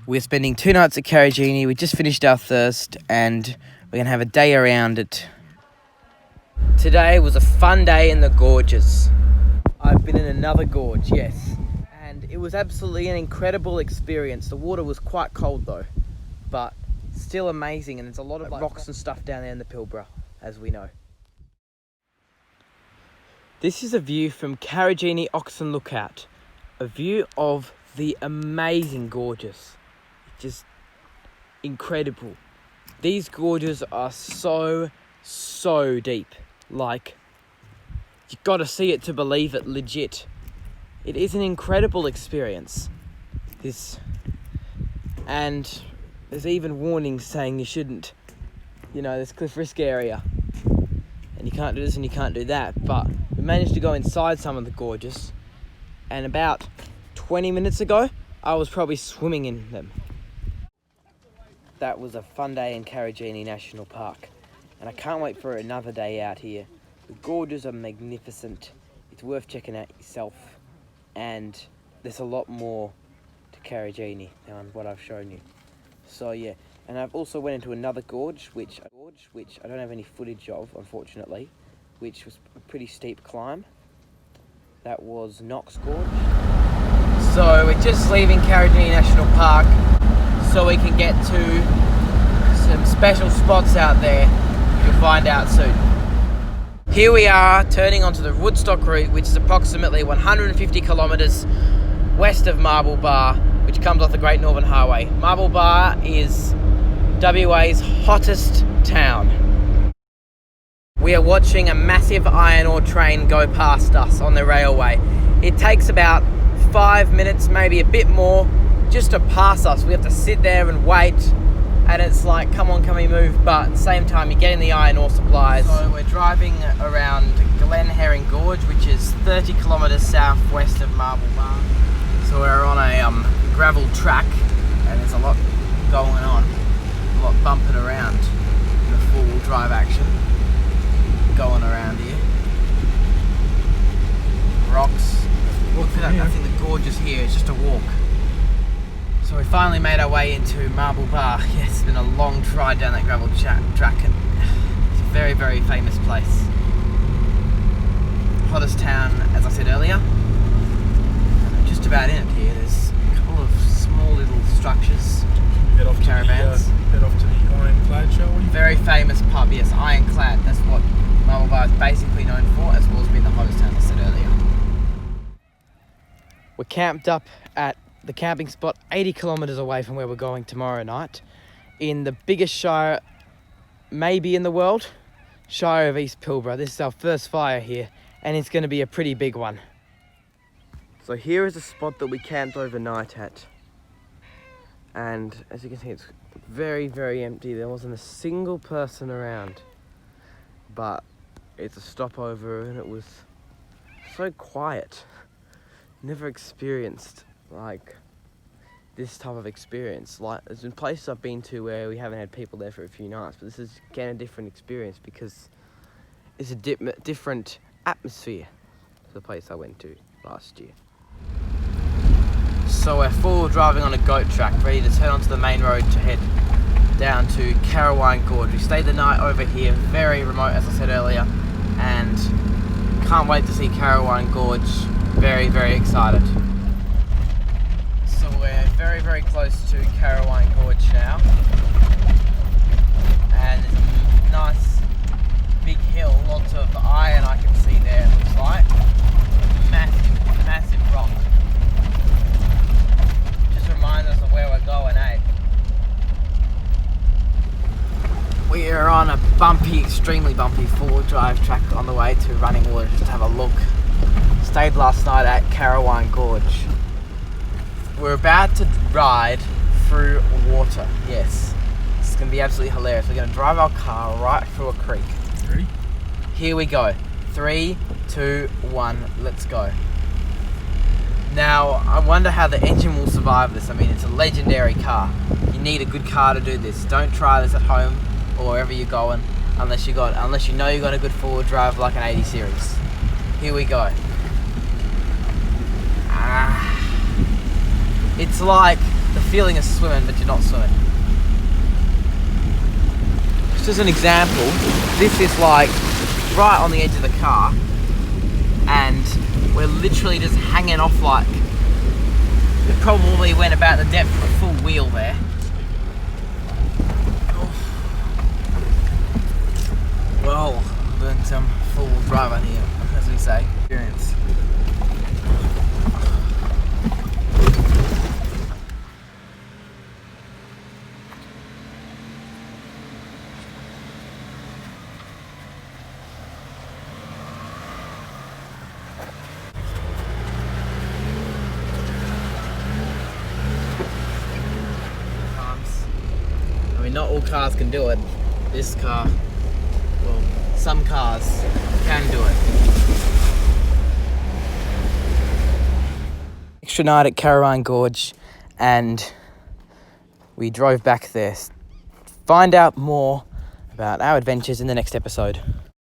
We're spending 2 nights at Carrigini. We just finished our thirst and we're going to have a day around it. Today was a fun day in the gorges. I've been in another gorge, yes. And it was absolutely an incredible experience. The water was quite cold though, but still amazing, and there's a lot of rocks and stuff down there in the Pilbara, as we know. This is a view from Carrigini Oxen Lookout. A view of the amazing gorges. Just incredible. These gorges are so deep. Like, you gotta see it to believe it, legit. It is an incredible experience. And there's even warnings saying you shouldn't, there's cliff risk area. And you can't do this and you can't do that. But we managed to go inside some of the gorges. And about 20 minutes ago, I was probably swimming in them. That was a fun day in Carrigini National Park, and I can't wait for another day out here. The gorges are magnificent. It's worth checking out yourself, and there's a lot more to Carrigini than what I've shown you. So yeah, and I've also went into another gorge, which I don't have any footage of, unfortunately, which was a pretty steep climb. That was Knox Gorge. So we're just leaving Carrigini National Park so we can get to some special spots out there. You'll find out soon. Here we are turning onto the Woodstock route, which is approximately 150 kilometres west of Marble Bar, which comes off the Great Northern Highway. Marble Bar is WA's hottest town. We are watching a massive iron ore train go past us on the railway. It takes about 5 minutes, maybe a bit more, just to pass us. We have to sit there and wait, and it's like, come on, can we move? But at the same time, you're getting the iron ore supplies. So we're driving around Glen Gorge, which is 30 kilometres southwest of Marble Bar. So we're on a gravel track, and there's a lot going on, a lot bumping around in the four-wheel drive action going around here. Rocks. Look at that, I think the gorge is here, it's just a walk. So we finally made our way into Marble Bar. Yes, it's been a long ride down that gravel track, and it's a very famous place. Hottest town, as I said earlier. Just about in it here. There's a couple of small little structures, caravans. Head off to the Ironclad, shall we? Very famous pub, yes, Ironclad. That's what Marble Bar is basically known for, as well as being the hottest town, as I said earlier. We're camped up at the camping spot 80 kilometres away from where we're going tomorrow night, in the biggest shire maybe in the world, Shire of East Pilbara. This is our first fire here, and it's going to be a pretty big one. So here is a spot that we camped overnight at, and as you can see, it's very empty. There wasn't a single person around, but it's a stopover, and it was so quiet. Never experienced like this type of experience. Like, there's been places I've been to where we haven't had people there for a few nights, but this is again a different experience because it's a different atmosphere to the place I went to last year. So we're full driving on a goat track, ready to turn onto the main road to head down to Carowind Gorge. We stayed the night over here, very remote as I said earlier, and can't wait to see Carowind Gorge. Very excited. So we're very close to Carowind Gorge now, and there's a nice big hill, lots of iron I can see there, it looks like. Massive rock. Just reminds us of where we're going, eh? We are on a bumpy, extremely bumpy four-wheel drive track on the way to Running Water just to have a look. Stayed last night at Carowind Gorge. We're about to ride through water. Yes, this is going to be absolutely hilarious. We're going to drive our car right through a creek. Ready? Here we go. 3, 2, 1, let's go. Now, I wonder how the engine will survive this. I mean, it's a legendary car. You need a good car to do this. Don't try this at home or wherever you're going unless you know you got a good four-wheel drive like an 80 series. Here we go. It's like the feeling of swimming, but you're not swimming. Just as an example, this is like right on the edge of the car, and we're literally just hanging off like, it probably went about the depth of a full wheel there. Well, doing some full driver here, as we say, experience. I mean, not all cars can do it. This car, well, some cars can do it. Extra night at Carowind Gorge, and we drove back there. Find out more about our adventures in the next episode.